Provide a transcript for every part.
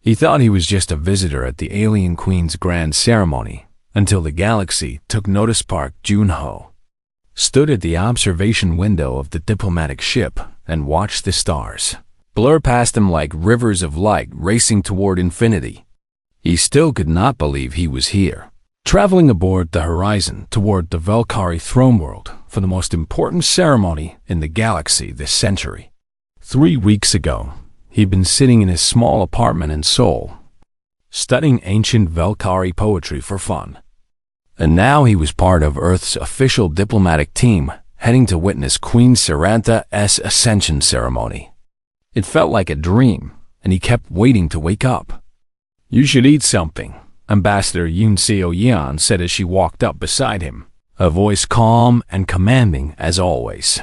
He thought he was just a visitor at the Alien Queen's grand ceremony until the galaxy took notice. Park Junho stood at the observation window of the diplomatic ship and watched the stars blur past him like rivers of light racing toward infinity. He still could not believe he was here, traveling aboard the horizon toward the Valkyrie throne world for the most important ceremony in the galaxy this century. 3 weeks ago, he'd been sitting in his small apartment in Seoul, studying ancient Valkyrie poetry for fun. And now he was part of Earth's official diplomatic team, heading to witness Queen Sarantha's ascension ceremony. It felt like a dream, and he kept waiting to wake up. "You should eat something," Ambassador Yoon Seo-yeon said as she walked up beside him, a voice calm and commanding as always.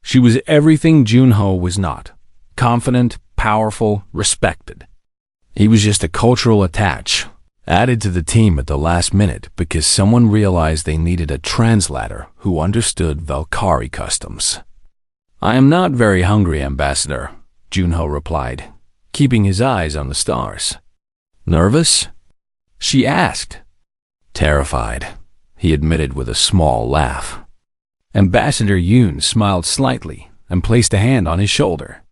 She was everything Junho was not: confident, powerful, respected. He was just a cultural attach, added to the team at the last minute because someone realized they needed a translator who understood Valkyrie customs. "I am not very hungry, Ambassador," Junho replied, keeping his eyes on the stars. "Nervous?" she asked. "Terrified," he admitted with a small laugh. Ambassador Yoon smiled slightly and placed a hand on his shoulder.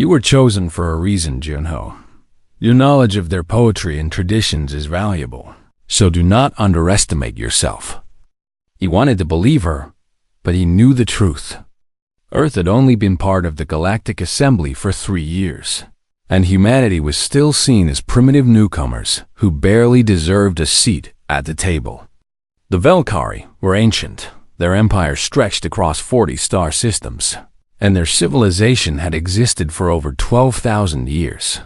"You were chosen for a reason, Junho. Your knowledge of their poetry and traditions is valuable, so do not underestimate yourself." He wanted to believe her, but he knew the truth. Earth had only been part of the Galactic Assembly for 3 years, and humanity was still seen as primitive newcomers who barely deserved a seat at the table. The Valkyrie were ancient. Their empire stretched across 40 star systems, and their civilization had existed for over 12,000 years.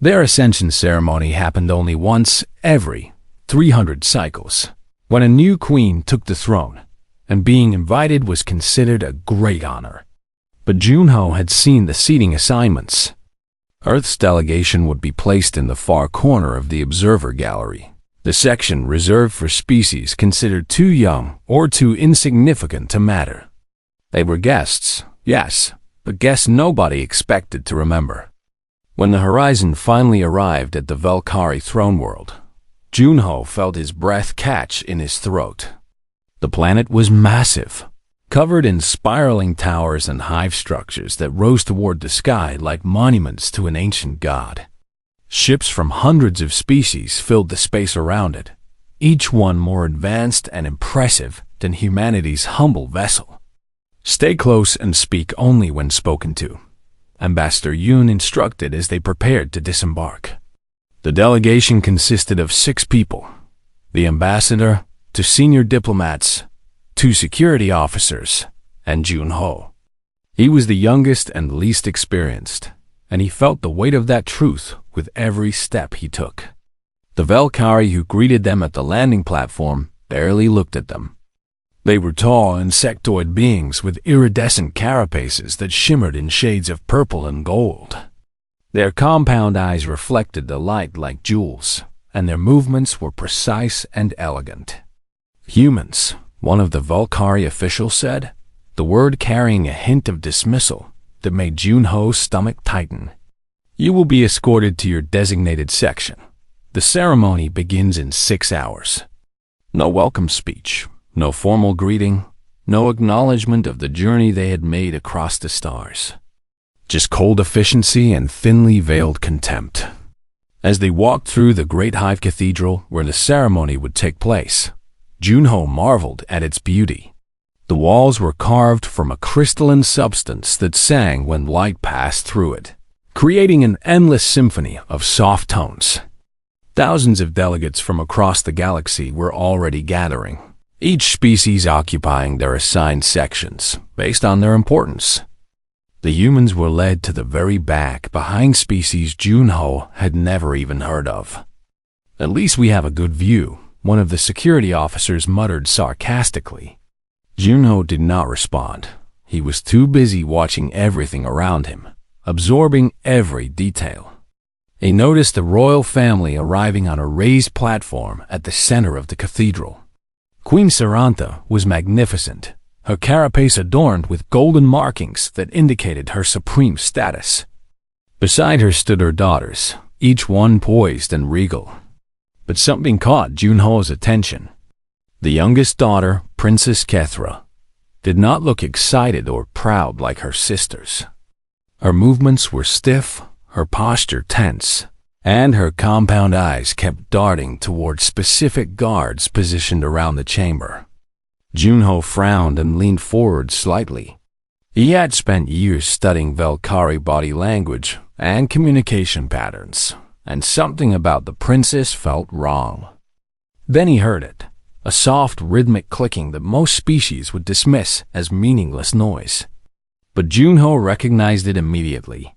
Their ascension ceremony happened only once every 300 cycles, when a new queen took the throne, and being invited was considered a great honor. But Junho had seen the seating assignments. Earth's delegation would be placed in the far corner of the observer gallery, the section reserved for species considered too young or too insignificant to matter. They were guests, yes, but guests nobody expected to remember. When the horizon finally arrived at the Valkyrie throne world, Junho felt his breath catch in his throat. The planet was massive, covered in spiraling towers and hive structures that rose toward the sky like monuments to an ancient god. Ships from hundreds of species filled the space around it, each one more advanced and impressive than humanity's humble vessel. "Stay close and speak only when spoken to," Ambassador Yoon instructed as they prepared to disembark. The delegation consisted of 6 people: the ambassador, 2 senior diplomats, 2 security officers, and Junho. He was the youngest and least experienced, and he felt the weight of that truth with every step he took. The Valkyrie who greeted them at the landing platform barely looked at them. They were tall insectoid beings with iridescent carapaces that shimmered in shades of purple and gold. Their compound eyes reflected the light like jewels, and their movements were precise and elegant. "Humans," one of the Valkyrie officials said, the word carrying a hint of dismissal that made Junho's stomach tighten. "You will be escorted to your designated section. The ceremony begins in 6 hours. No welcome speech. No formal greeting, no acknowledgement of the journey they had made across the stars. Just cold efficiency and thinly veiled contempt." As they walked through the great hive cathedral where the ceremony would take place, Junho marveled at its beauty. The walls were carved from a crystalline substance that sang when light passed through it, creating an endless symphony of soft tones. Thousands of delegates from across the galaxy were already gathering, each species occupying their assigned sections based on their importance. The humans were led to the very back behind species Junho had never even heard of. "At least we have a good view," one of the security officers muttered sarcastically. Junho did not respond. He was too busy watching everything around him, absorbing every detail. He noticed the royal family arriving on a raised platform at the center of the cathedral. Queen Sarantha was magnificent, her carapace adorned with golden markings that indicated her supreme status. Beside her stood her daughters, each one poised and regal. But something caught Junho's attention. The youngest daughter, Princess Kethra, did not look excited or proud like her sisters. Her movements were stiff, her posture tense, and her compound eyes kept darting toward specific guards positioned around the chamber. Junho frowned and leaned forward slightly. He had spent years studying Valkyrie body language and communication patterns, and something about the princess felt wrong. Then he heard it, a soft rhythmic clicking that most species would dismiss as meaningless noise. But Junho recognized it immediately.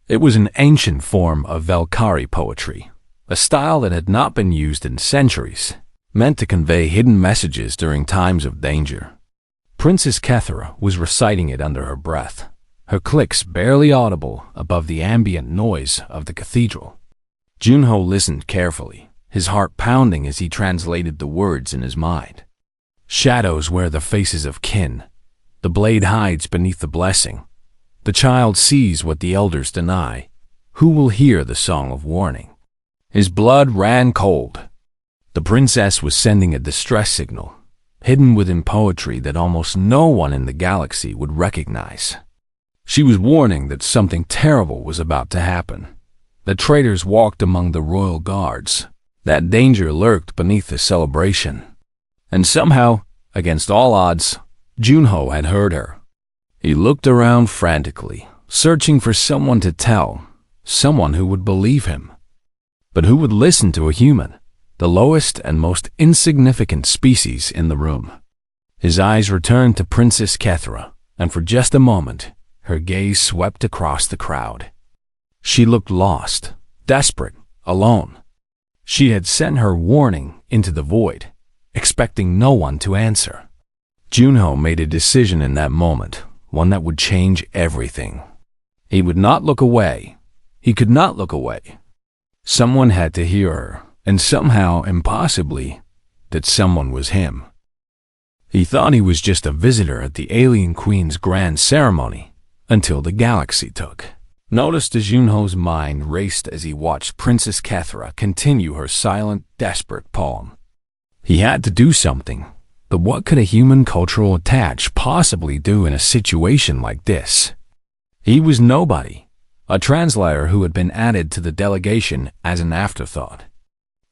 It was an ancient form of Valkyrie poetry, a style that had not been used in centuries, meant to convey hidden messages during times of danger. Princess Kethra was reciting it under her breath, her clicks barely audible above the ambient noise of the cathedral. Junho listened carefully, his heart pounding as he translated the words in his mind. Shadows wear the faces of kin. The blade hides beneath the blessing. The child sees what the elders deny. Who will hear the song of warning? His blood ran cold. The princess was sending a distress signal, hidden within poetry that almost no one in the galaxy would recognize. She was warning that something terrible was about to happen. That traitors walked among the royal guards. That danger lurked beneath the celebration. And somehow, against all odds, Junho had heard her. He looked around frantically, searching for someone to tell, someone who would believe him. But who would listen to a human, the lowest and most insignificant species in the room? His eyes returned to Princess Kethra, and for just a moment, her gaze swept across the crowd. She looked lost, desperate, alone. She had sent her warning into the void, expecting no one to answer. Junho made a decision in that moment, one that would change everything. He would not look away. He could not look away. Someone had to hear her, and somehow, impossibly, that someone was him. He thought he was just a visitor at the Alien Queen's grand ceremony, until the galaxy took. Noticed as Junho's mind raced as he watched Princess Kethra continue her silent, desperate poem. He had to do something, but what could a human cultural attach possibly do in a situation like this? He was nobody, a translator who had been added to the delegation as an afterthought.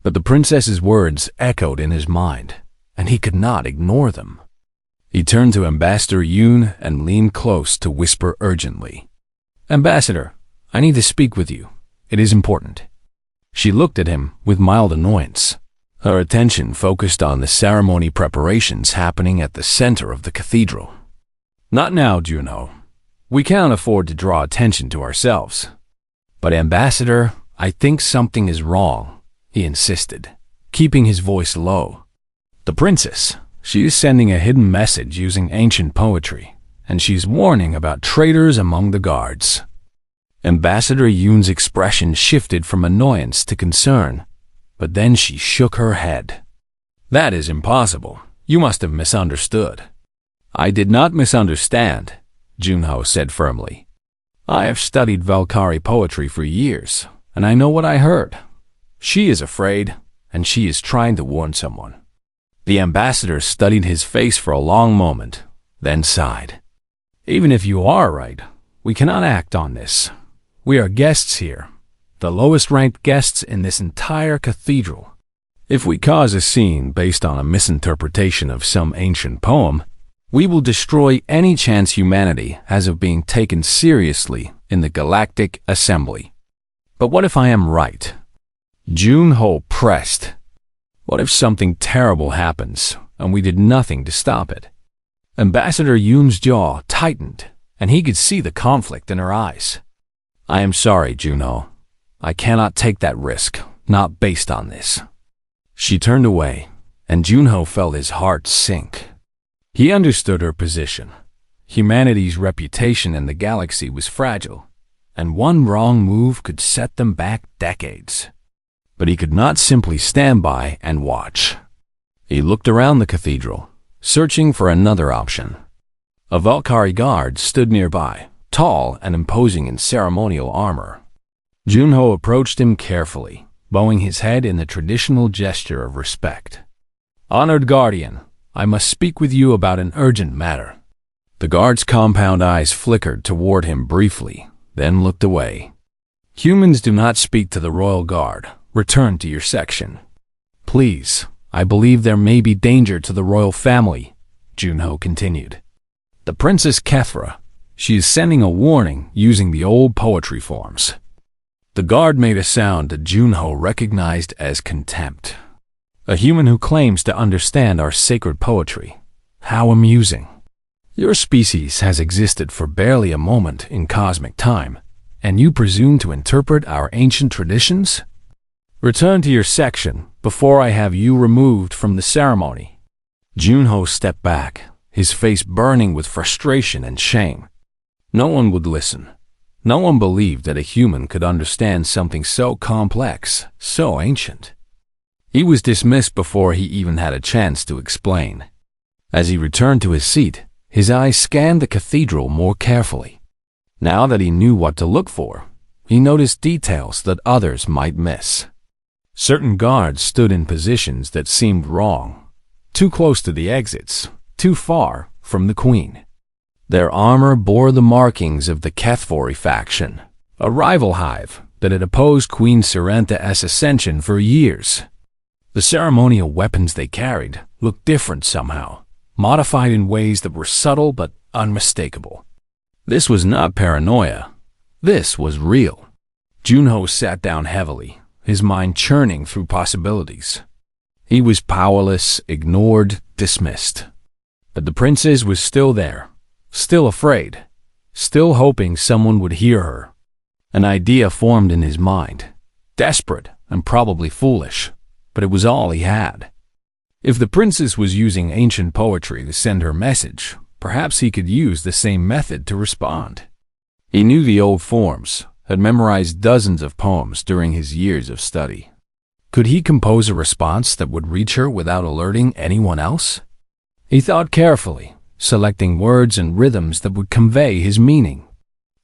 But the princess's words echoed in his mind, and he could not ignore them. He turned to Ambassador Yoon and leaned close to whisper urgently, "Ambassador, I need to speak with you. It is important." She looked at him with mild annoyance. Her attention focused on the ceremony preparations happening at the center of the cathedral. "Not now, Junho. We can't afford to draw attention to ourselves." "But Ambassador, I think something is wrong," he insisted, keeping his voice low. "The princess, she is sending a hidden message using ancient poetry, and she's warning about traitors among the guards." Ambassador Yoon's expression shifted from annoyance to concern, but then she shook her head. "That is impossible. You must have misunderstood." "I did not misunderstand," Junho said firmly. "I have studied Valkyrie poetry for years, and I know what I heard. She is afraid, and she is trying to warn someone." The ambassador studied his face for a long moment, then sighed. "Even if you are right, we cannot act on this. We are guests here, the lowest-ranked guests in this entire cathedral. If we cause a scene based on a misinterpretation of some ancient poem, we will destroy any chance humanity has of being taken seriously in the Galactic Assembly." "But what if I am right?" Junho pressed. "What if something terrible happens and we did nothing to stop it?" Ambassador Yoon's jaw tightened, and he could see the conflict in her eyes. "I am sorry, Junho. I cannot take that risk, not based on this." She turned away, and Junho felt his heart sink. He understood her position. Humanity's reputation in the galaxy was fragile, and one wrong move could set them back decades. But he could not simply stand by and watch. He looked around the cathedral, searching for another option. A Valkyrie guard stood nearby, tall and imposing in ceremonial armor. Junho approached him carefully, bowing his head in the traditional gesture of respect. "Honored Guardian, I must speak with you about an urgent matter." The guard's compound eyes flickered toward him briefly, then looked away. "Humans do not speak to the Royal Guard. Return to your section." "Please, I believe there may be danger to the royal family," Junho continued. "The Princess Kethra. She is sending a warning using the old poetry forms." The guard made a sound that Junho recognized as contempt. "A human who claims to understand our sacred poetry. How amusing. Your species has existed for barely a moment in cosmic time, and you presume to interpret our ancient traditions? Return to your section before I have you removed from the ceremony." Junho stepped back, his face burning with frustration and shame. No one would listen. No one believed that a human could understand something so complex, so ancient. He was dismissed before he even had a chance to explain. As he returned to his seat, his eyes scanned the cathedral more carefully. Now that he knew what to look for, he noticed details that others might miss. Certain guards stood in positions that seemed wrong, too close to the exits, too far from the queen. Their armor bore the markings of the HFY faction, a rival hive that had opposed Queen Serenta's ascension for years. The ceremonial weapons they carried looked different somehow, modified in ways that were subtle but unmistakable. This was not paranoia. This was real. Junho sat down heavily, his mind churning through possibilities. He was powerless, ignored, dismissed. But the princess was still there. Still afraid, still hoping someone would hear her. An idea formed in his mind, desperate and probably foolish, but it was all he had. If the princess was using ancient poetry to send her message, perhaps he could use the same method to respond. He knew the old forms, had memorized dozens of poems during his years of study. Could he compose a response that would reach her without alerting anyone else? He thought carefully, selecting words and rhythms that would convey his meaning.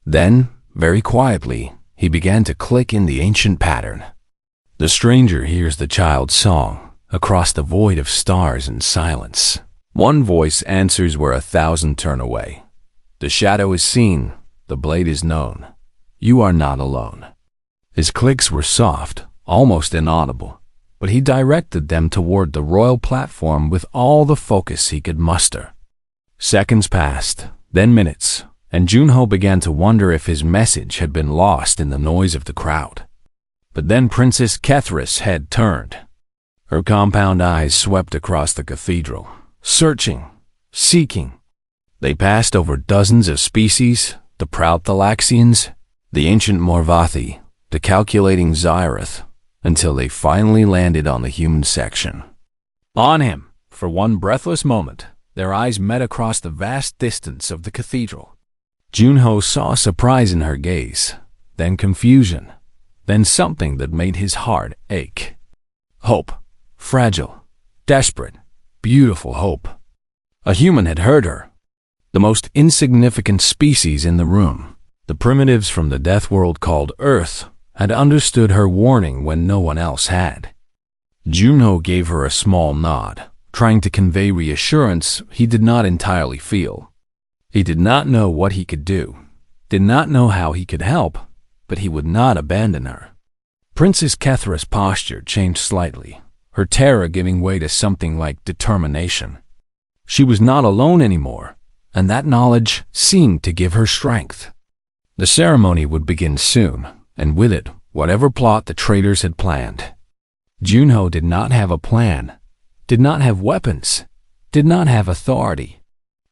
Then, very quietly, he began to click in the ancient pattern. The stranger hears the child's song across the void of stars and silence. One voice answers where 1,000 turn away. The shadow is seen, the blade is known. You are not alone. His clicks were soft, almost inaudible, but he directed them toward the royal platform with all the focus he could muster. Seconds passed, then minutes, and Junho began to wonder if his message had been lost in the noise of the crowd. But then Princess Kethra's head turned. Her compound eyes swept across the cathedral, searching, seeking. They passed over dozens of species, the proud Thalaxians, the ancient Morvathi, the calculating Zyrath, until they finally landed on the human section. On him, for one breathless moment, their eyes met across the vast distance of the cathedral. Junho saw surprise in her gaze, then confusion, then something that made his heart ache. Hope, fragile, desperate, beautiful hope. A human had heard her. The most insignificant species in the room, the primitives from the death world called Earth, had understood her warning when no one else had. Junho gave her a small nod, trying to convey reassurance he did not entirely feel. He did not know what he could do, did not know how he could help, but he would not abandon her. Princess Kethra's posture changed slightly, her terror giving way to something like determination. She was not alone anymore, and that knowledge seemed to give her strength. The ceremony would begin soon, and with it, whatever plot the traitors had planned. Junho did not have a plan, did not have weapons, did not have authority.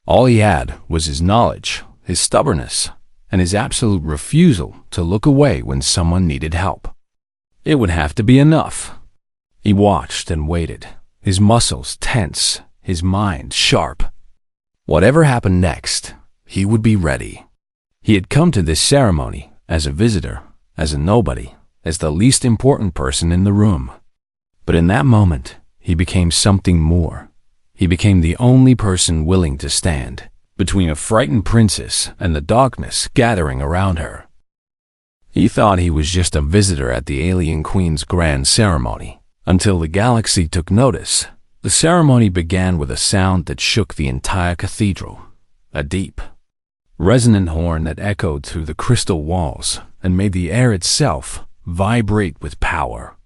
All he had was his knowledge, his stubbornness, and his absolute refusal to look away when someone needed help. It would have to be enough. He watched and waited, his muscles tense, his mind sharp. Whatever happened next, he would be ready. He had come to this ceremony as a visitor, as a nobody, as the least important person in the room. But in that moment, he became something more. He became the only person willing to stand between a frightened princess and the darkness gathering around her. He thought he was just a visitor at the alien queen's grand ceremony, until the galaxy took notice. The ceremony began with a sound that shook the entire cathedral, a deep, resonant horn that echoed through the crystal walls and made the air itself vibrate with power.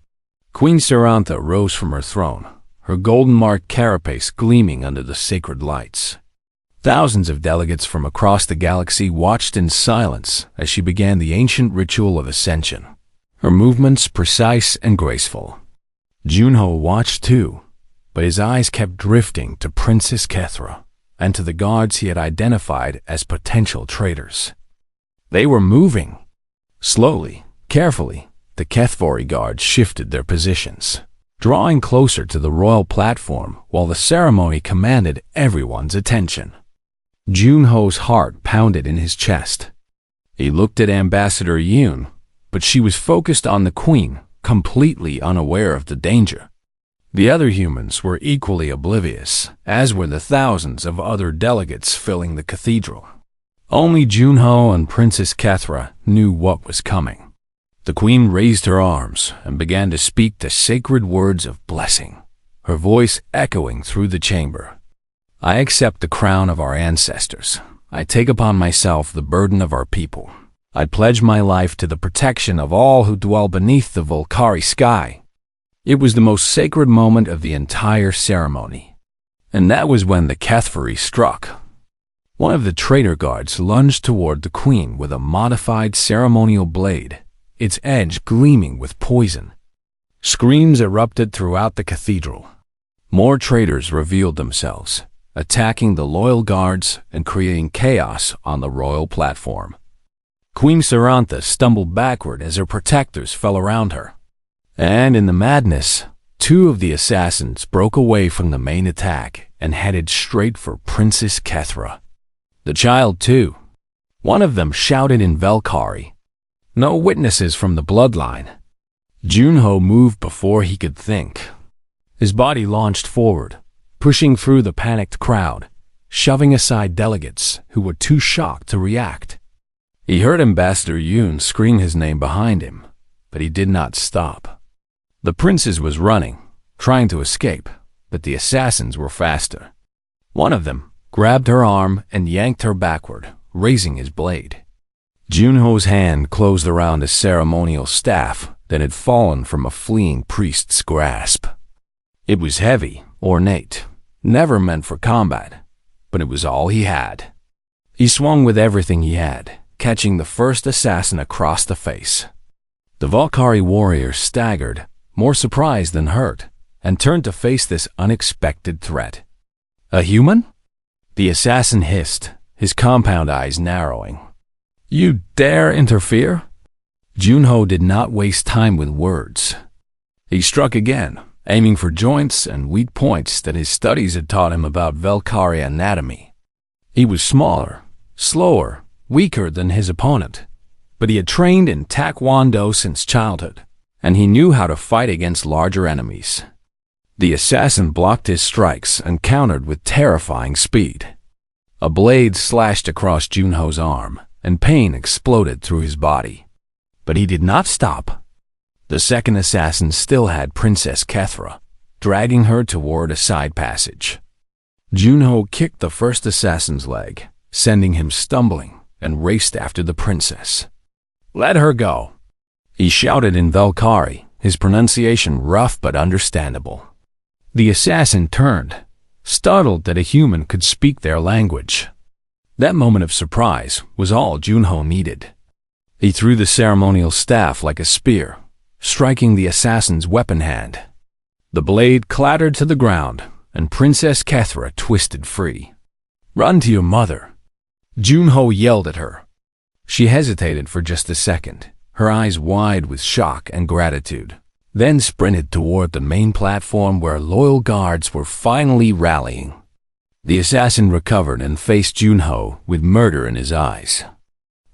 Queen Sarantha rose from her throne, her golden-marked carapace gleaming under the sacred lights. Thousands of delegates from across the galaxy watched in silence as she began the ancient ritual of ascension, her movements precise and graceful. Junho watched too, but his eyes kept drifting to Princess Kethra and to the guards he had identified as potential traitors. They were moving. Slowly, carefully, the Kethvari guards shifted their positions, drawing closer to the royal platform while the ceremony commanded everyone's attention. Junho's heart pounded in his chest. He looked at Ambassador Yoon, but she was focused on the queen, completely unaware of the danger. The other humans were equally oblivious, as were the thousands of other delegates filling the cathedral. Only Junho and Princess Kethra knew what was coming. The queen raised her arms and began to speak the sacred words of blessing, her voice echoing through the chamber. I accept the crown of our ancestors. I take upon myself the burden of our people. I pledge my life to the protection of all who dwell beneath the Volcari sky. It was the most sacred moment of the entire ceremony. And that was when the Kethvari struck. One of the traitor guards lunged toward the queen with a modified ceremonial blade, its edge gleaming with poison. Screams erupted throughout the cathedral. More traitors revealed themselves, attacking the loyal guards and creating chaos on the royal platform. Queen Sarantha stumbled backward as her protectors fell around her. And in the madness, two of the assassins broke away from the main attack and headed straight for Princess Kethra. The child, too. One of them shouted in Velkari. No witnesses from the bloodline. Junho moved before he could think. His body launched forward, pushing through the panicked crowd, shoving aside delegates who were too shocked to react. He heard Ambassador Yoon scream his name behind him, but he did not stop. The princess was running, trying to escape, but the assassins were faster. One of them grabbed her arm and yanked her backward, raising his blade. Junho's hand closed around a ceremonial staff that had fallen from a fleeing priest's grasp. It was heavy, ornate, never meant for combat, but it was all he had. He swung with everything he had, catching the first assassin across the face. The Volcari warrior staggered, more surprised than hurt, and turned to face this unexpected threat. A human? The assassin hissed, his compound eyes narrowing. You dare interfere? Junho did not waste time with words. He struck again, aiming for joints and weak points that his studies had taught him about Velcari anatomy. He was smaller, slower, weaker than his opponent, but he had trained in Taekwondo since childhood, and he knew how to fight against larger enemies. The assassin blocked his strikes and countered with terrifying speed. A blade slashed across Junho's arm, and pain exploded through his body. But he did not stop. The second assassin still had Princess Kethra, dragging her toward a side passage. Junho kicked the first assassin's leg, sending him stumbling, and raced after the princess. Let her go, he shouted in Velcari, his pronunciation rough but understandable. The assassin turned, startled that a human could speak their language. That moment of surprise was all Junho needed. He threw the ceremonial staff like a spear, striking the assassin's weapon hand. The blade clattered to the ground, and Princess Kethra twisted free. Run to your mother, Junho yelled at her. She hesitated for just a second, her eyes wide with shock and gratitude, then sprinted toward the main platform where loyal guards were finally rallying. The assassin recovered and faced Junho with murder in his eyes.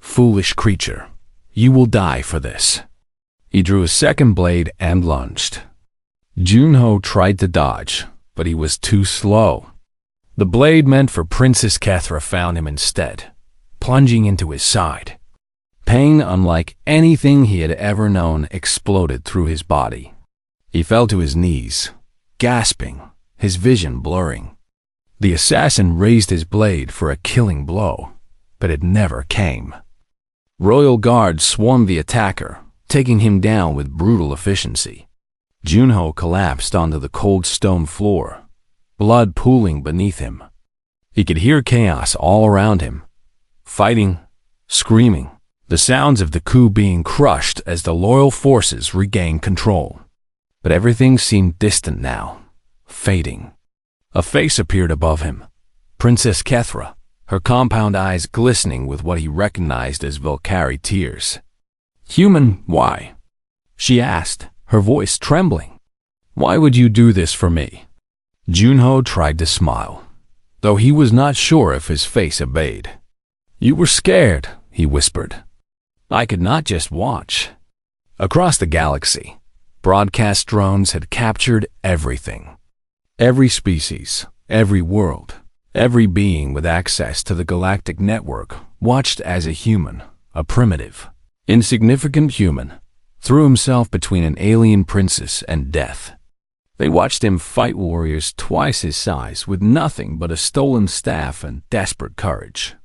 Foolish creature, you will die for this. He drew a second blade and lunged. Junho tried to dodge, but he was too slow. The blade meant for Princess Kethra found him instead, plunging into his side. Pain unlike anything he had ever known exploded through his body. He fell to his knees, gasping, his vision blurring. The assassin raised his blade for a killing blow, but it never came. Royal guards swarmed the attacker, taking him down with brutal efficiency. Junho collapsed onto the cold stone floor, blood pooling beneath him. He could hear chaos all around him, fighting, screaming, the sounds of the coup being crushed as the loyal forces regained control. But everything seemed distant now, fading. A face appeared above him, Princess Kethra, her compound eyes glistening with what he recognized as Valkyrie tears. "Human, why?" she asked, her voice trembling. "Why would you do this for me?" Junho tried to smile, though he was not sure if his face obeyed. "You were scared," he whispered. "I could not just watch." Across the galaxy, broadcast drones had captured everything. Every species, every world, every being with access to the galactic network watched as a human, a primitive, insignificant human, threw himself between an alien princess and death. They watched him fight warriors twice his size with nothing but a stolen staff and desperate courage.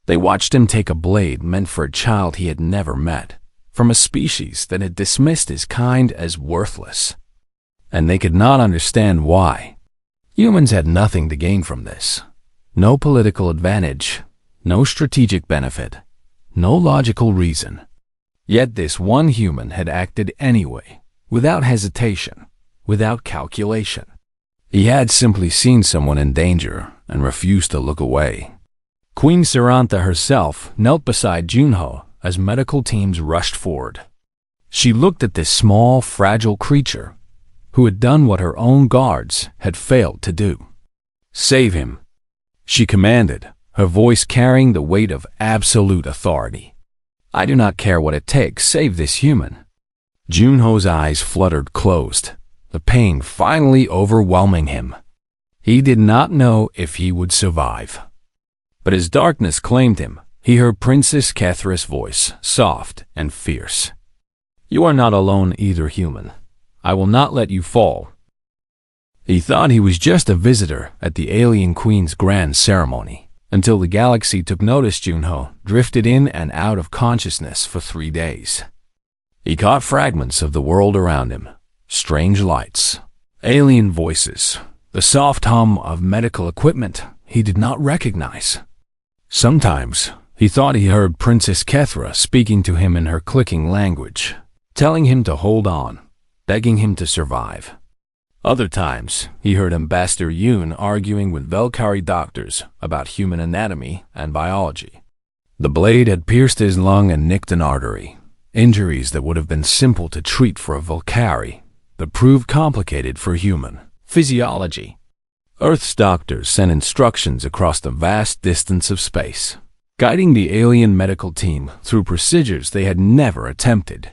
They watched him take a blade meant for a child he had never met, from a species that had dismissed his kind as worthless. And they could not understand why. Humans had nothing to gain from this. No political advantage, no strategic benefit, no logical reason. Yet this one human had acted anyway, without hesitation, without calculation. He had simply seen someone in danger and refused to look away. Queen Sarantha herself knelt beside Junho as medical teams rushed forward. She looked at this small, fragile creature who had done what her own guards had failed to do. "Save him," she commanded, her voice carrying the weight of absolute authority. "I do not care what it takes, save this human." Junho's eyes fluttered closed, the pain finally overwhelming him. He did not know if he would survive. But as darkness claimed him, he heard Princess Kethra's voice, soft and fierce. "You are not alone either, human. I will not let you fall." He thought he was just a visitor at the alien queen's grand ceremony, until the galaxy took notice Junho drifted in and out of consciousness for 3 days. He caught fragments of the world around him, strange lights, alien voices, the soft hum of medical equipment he did not recognize. Sometimes he thought he heard Princess Kethra speaking to him in her clicking language, telling him to hold on, begging him to survive. Other times, he heard Ambassador Yoon arguing with Valkyrie doctors about human anatomy and biology. The blade had pierced his lung and nicked an artery, injuries that would have been simple to treat for a Valkyrie, but proved complicated for human physiology. Earth's doctors sent instructions across the vast distance of space, guiding the alien medical team through procedures they had never attempted.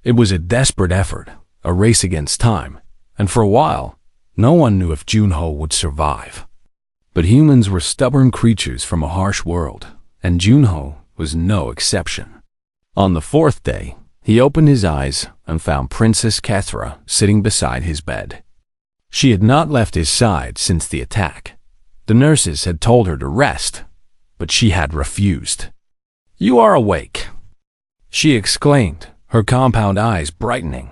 It was a desperate effort, a race against time, and for a while, no one knew if Junho would survive. But humans were stubborn creatures from a harsh world, and Junho was no exception. On the 4th day, he opened his eyes and found Princess Kethra sitting beside his bed. She had not left his side since the attack. The nurses had told her to rest, but she had refused. "You are awake," she exclaimed, her compound eyes brightening.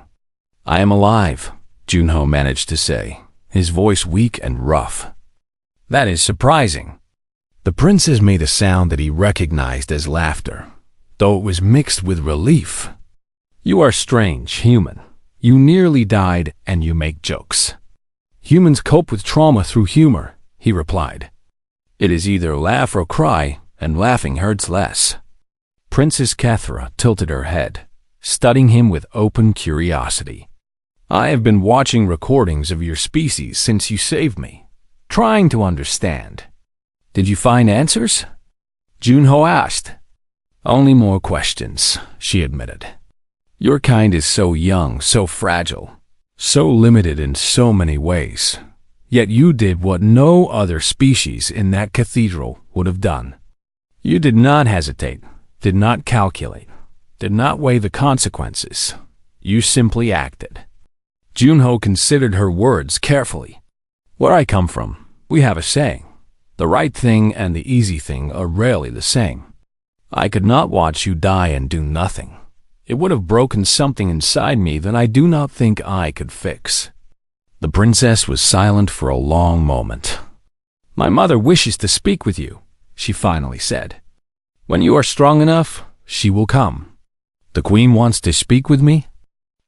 "I am alive," Junho managed to say, his voice weak and rough. "That is surprising." The princess made a sound that he recognized as laughter, though it was mixed with relief. "You are strange, human. You nearly died and you make jokes." "Humans cope with trauma through humor," he replied. "It is either laugh or cry, and laughing hurts less." Princess Kethra tilted her head, studying him with open curiosity. "I have been watching recordings of your species since you saved me, trying to understand. Did you find answers?" Junho asked. "Only more questions," she admitted. "Your kind is so young, so fragile, so limited in so many ways. Yet you did what no other species in that cathedral would have done. You did not hesitate, did not calculate, did not weigh the consequences. You simply acted. Junho considered her words carefully. Where I come from, we have a saying. The right thing and the easy thing are rarely the same. I could not watch you die and do nothing. It would have broken something inside me that I do not think I could fix. The princess was silent for a long moment. My mother wishes to speak with you, she finally said. When you are strong enough, she will come. The queen wants to speak with me?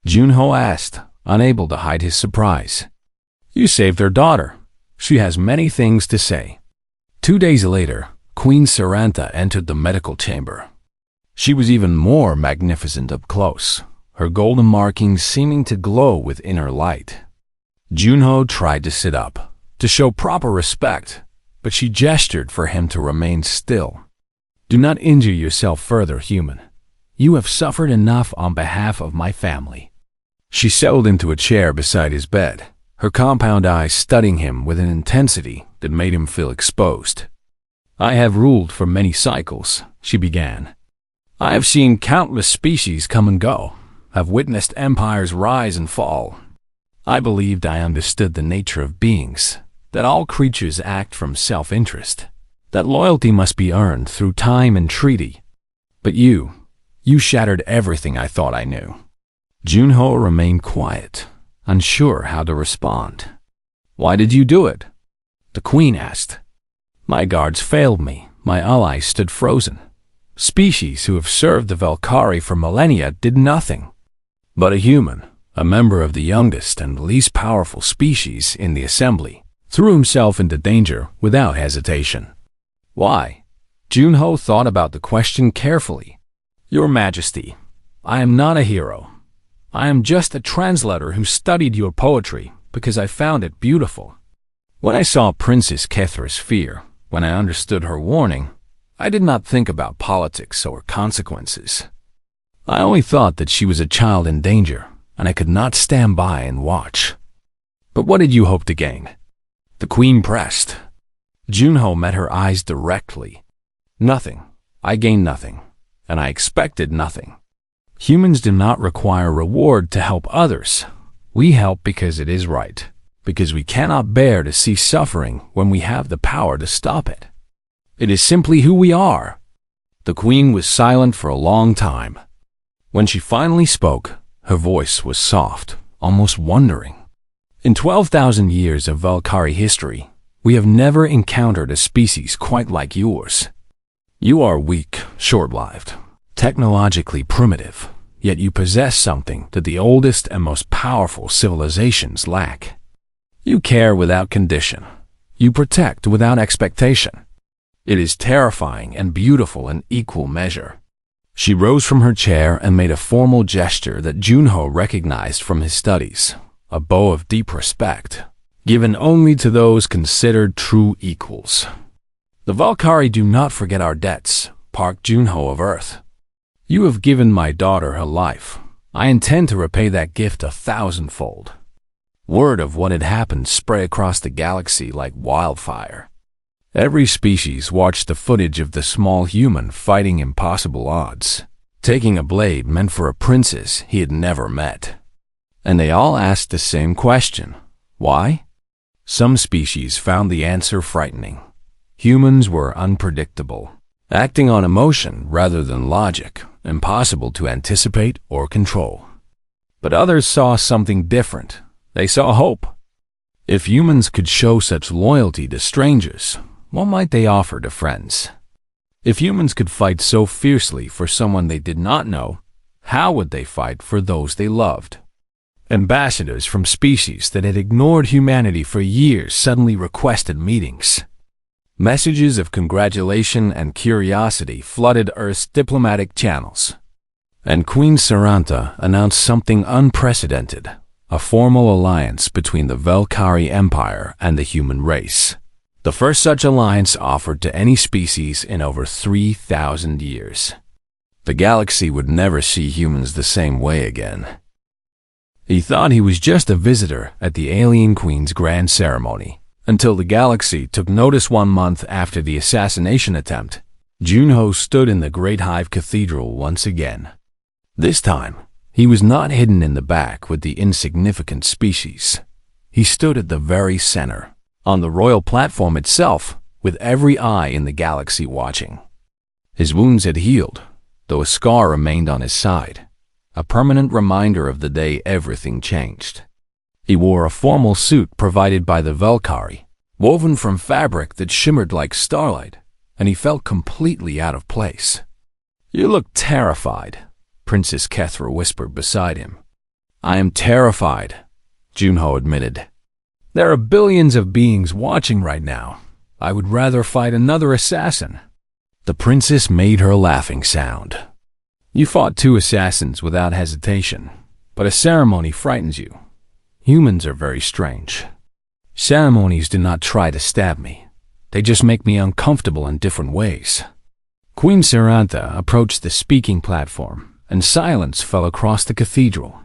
Junho asked, unable to hide his surprise. You saved her daughter. She has many things to say. 2 days later, Queen Saranta entered the medical chamber. She was even more magnificent up close, her golden markings seeming to glow with inner light. Junho tried to sit up, to show proper respect, but she gestured for him to remain still. Do not injure yourself further, human. You have suffered enough on behalf of my family. She settled into a chair beside his bed, her compound eyes studying him with an intensity that made him feel exposed. I have ruled for many cycles, she began. I have seen countless species come and go, have witnessed empires rise and fall. I believed I understood the nature of beings, that all creatures act from self-interest, that loyalty must be earned through time and treaty. But you shattered everything I thought I knew. Junho remained quiet, unsure how to respond. Why did you do it? The queen asked. My guards failed me, my allies stood frozen. Species who have served the Valkyrie for millennia did nothing. But a human, a member of the youngest and least powerful species in the assembly, threw himself into danger without hesitation. Why? Junho thought about the question carefully. Your Majesty, I am not a hero. I am just a translator who studied your poetry because I found it beautiful. When I saw Princess Kethra's fear, when I understood her warning, I did not think about politics or consequences. I only thought that she was a child in danger, and I could not stand by and watch. But what did you hope to gain? The queen pressed. Junho met her eyes directly. Nothing. I gained nothing, and I expected nothing. Humans do not require reward to help others. We help because it is right, because we cannot bear to see suffering when we have the power to stop it. It is simply who we are. The queen was silent for a long time. When she finally spoke, her voice was soft, almost wondering. In 12,000 years of Valkyrie history, we have never encountered a species quite like yours. You are weak, short-lived, technologically primitive, yet you possess something that the oldest and most powerful civilizations lack. You care without condition. You protect without expectation. It is terrifying and beautiful in equal measure. She rose from her chair and made a formal gesture that Junho recognized from his studies, a bow of deep respect, given only to those considered true equals. The Valkyrie do not forget our debts, Park Junho of Earth. You have given my daughter her life. I intend to repay that gift 1,000-fold. Word of what had happened spread across the galaxy like wildfire. Every species watched the footage of the small human fighting impossible odds, taking a blade meant for a princess he had never met. And they all asked the same question. Why? Some species found the answer frightening. Humans were unpredictable, acting on emotion rather than logic, impossible to anticipate or control. But others saw something different. They saw hope. If humans could show such loyalty to strangers, what might they offer to friends? If humans could fight so fiercely for someone they did not know, how would they fight for those they loved? Ambassadors from species that had ignored humanity for years suddenly requested meetings. Messages of congratulation and curiosity flooded Earth's diplomatic channels. And Queen Saranta announced something unprecedented, a formal alliance between the Valkyrie Empire and the human race. The first such alliance offered to any species in over 3,000 years. The galaxy would never see humans the same way again. He thought he was just a visitor at the Alien Queen's grand ceremony, until the galaxy took notice 1 month after the assassination attempt. Junho stood in the Great Hive Cathedral once again. This time, he was not hidden in the back with the insignificant species. He stood at the very center, on the royal platform itself, with every eye in the galaxy watching. His wounds had healed, though a scar remained on his side, a permanent reminder of the day everything changed. He wore a formal suit provided by the Valkyrie, woven from fabric that shimmered like starlight, and he felt completely out of place. "You look terrified," Princess Kethra whispered beside him. "I am terrified," Junho admitted. "There are billions of beings watching right now. I would rather fight another assassin." The princess made her laughing sound. "You fought 2 assassins without hesitation, but a ceremony frightens you. Humans are very strange. Ceremonies do not try to stab me. They just make me uncomfortable in different ways." Queen Sarantha approached the speaking platform, and silence fell across the cathedral.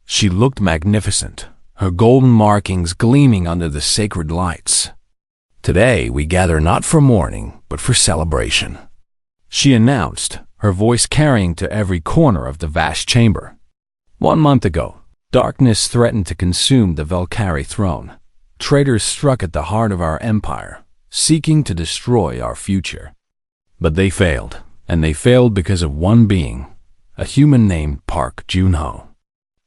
She looked magnificent, her golden markings gleaming under the sacred lights. "Today we gather not for mourning, but for celebration," she announced, her voice carrying to every corner of the vast chamber. "1 month ago, darkness threatened to consume the Valkyrie throne. Traitors struck at the heart of our empire, seeking to destroy our future. But they failed, and they failed because of one being, a human named Park Junho."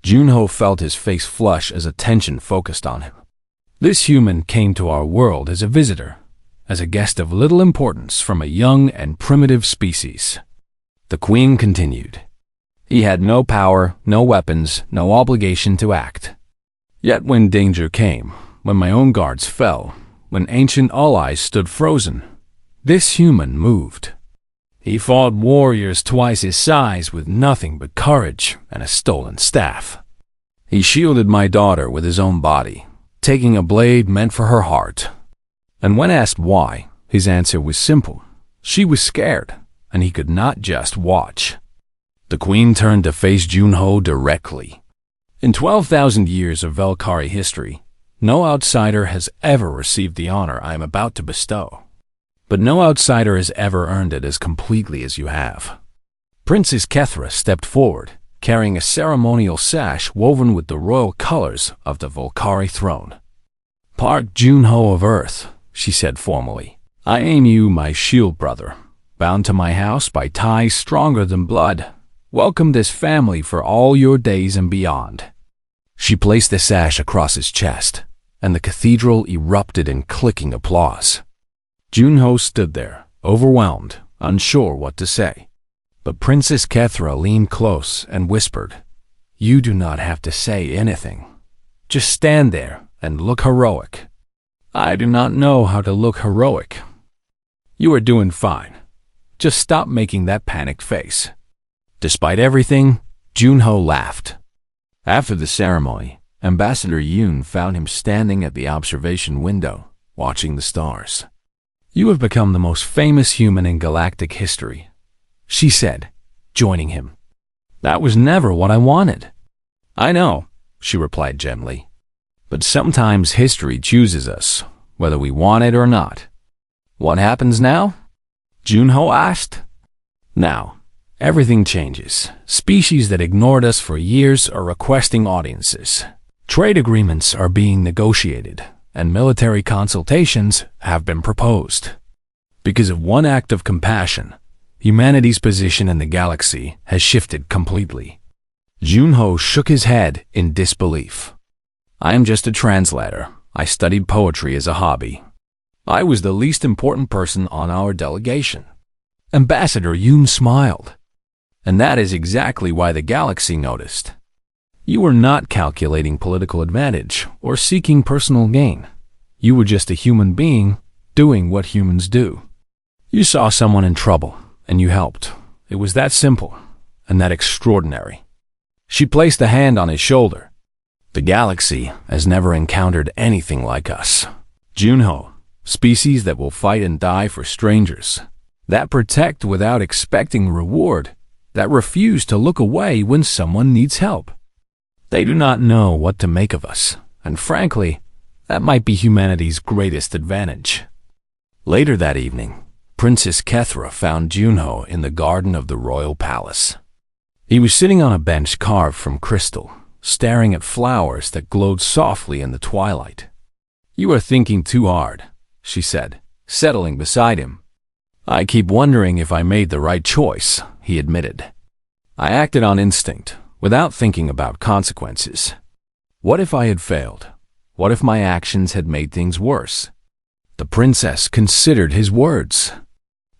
Junho felt his face flush as attention focused on him. This human came to our world as a visitor, as a guest of little importance from a young and primitive species. The queen continued. "He had no power, no weapons, no obligation to act. Yet when danger came, when my own guards fell, when ancient allies stood frozen, this human moved. He fought warriors twice his size with nothing but courage and a stolen staff. He shielded my daughter with his own body, taking a blade meant for her heart. And when asked why, his answer was simple. She was scared, and he could not just watch." The queen turned to face Junho directly. "In 12,000 years of Valkyrie history, no outsider has ever received the honor I am about to bestow. But no outsider has ever earned it as completely as you have." Princess Kethra stepped forward, carrying a ceremonial sash woven with the royal colors of the Valkyrie throne. "Park Junho of Earth," she said formally, "I aim you my shield brother, bound to my house by ties stronger than blood. Welcome this family for all your days and beyond." She placed the sash across his chest, and the cathedral erupted in clicking applause. Junho stood there, overwhelmed, unsure what to say. But Princess Kethra leaned close and whispered, "You do not have to say anything. Just stand there and look heroic." "I do not know how to look heroic." "You are doing fine. Just stop making that panicked face." Despite everything, Junho laughed. After the ceremony, Ambassador Yoon found him standing at the observation window, watching the stars. "You have become the most famous human in galactic history," she said, joining him. "That was never what I wanted." "I know," she replied gently. "But sometimes history chooses us, whether we want it or not." "What happens now?" Junho asked. "Now, everything changes. Species that ignored us for years are requesting audiences. Trade agreements are being negotiated, and military consultations have been proposed. Because of one act of compassion, humanity's position in the galaxy has shifted completely." Junho shook his head in disbelief. "I am just a translator. I studied poetry as a hobby. I was the least important person on our delegation." Ambassador Yoon smiled. "And that is exactly why the galaxy noticed. You were not calculating political advantage or seeking personal gain. You were just a human being doing what humans do. You saw someone in trouble, and you helped. It was that simple and that extraordinary." She placed a hand on his shoulder. "The galaxy has never encountered anything like us. Junho, species that will fight and die for strangers, that protect without expecting reward, that refuse to look away when someone needs help. They do not know what to make of us, and frankly, that might be humanity's greatest advantage." Later that evening, Princess Kethra found Junho in the garden of the royal palace. He was sitting on a bench carved from crystal, staring at flowers that glowed softly in the twilight. "You are thinking too hard," she said, settling beside him. "I keep wondering if I made the right choice," he admitted. "I acted on instinct, without thinking about consequences. What if I had failed? What if my actions had made things worse?" The princess considered his words.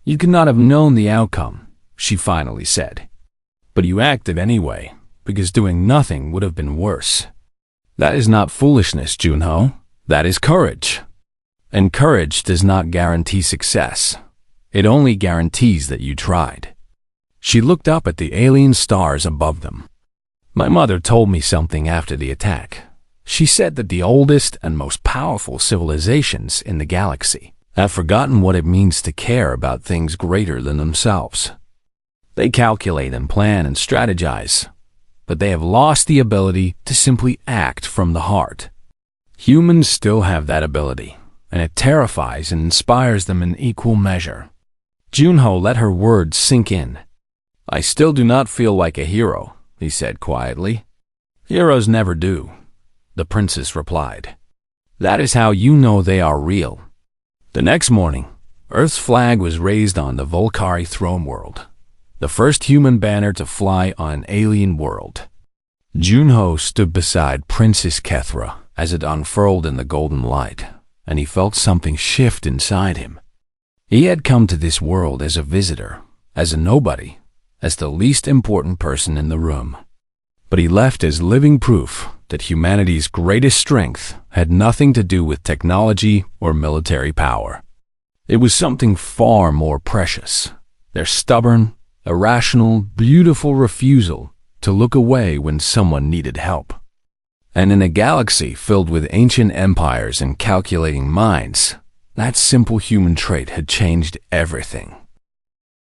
"You could not have known the outcome," she finally said. "But you acted anyway, because doing nothing would have been worse. That is not foolishness, Junho. That is courage. And courage does not guarantee success. It only guarantees that you tried." She looked up at the alien stars above them. "My mother told me something after the attack. She said that the oldest and most powerful civilizations in the galaxy have forgotten what it means to care about things greater than themselves. They calculate and plan and strategize, but they have lost the ability to simply act from the heart. Humans still have that ability, and it terrifies and inspires them in equal measure." Junho let her words sink in. "I still do not feel like a hero," he said quietly. "Heroes never do," the princess replied. "That is how you know they are real." The next morning, Earth's flag was raised on the Volcari throne world, the first human banner to fly on an alien world. Junho stood beside Princess Kethra as it unfurled in the golden light, and he felt something shift inside him. He had come to this world as a visitor, as a nobody, as the least important person in the room. But he left as living proof that humanity's greatest strength had nothing to do with technology or military power. It was something far more precious: their stubborn, irrational, beautiful refusal to look away when someone needed help. And in a galaxy filled with ancient empires and calculating minds, that simple human trait had changed everything.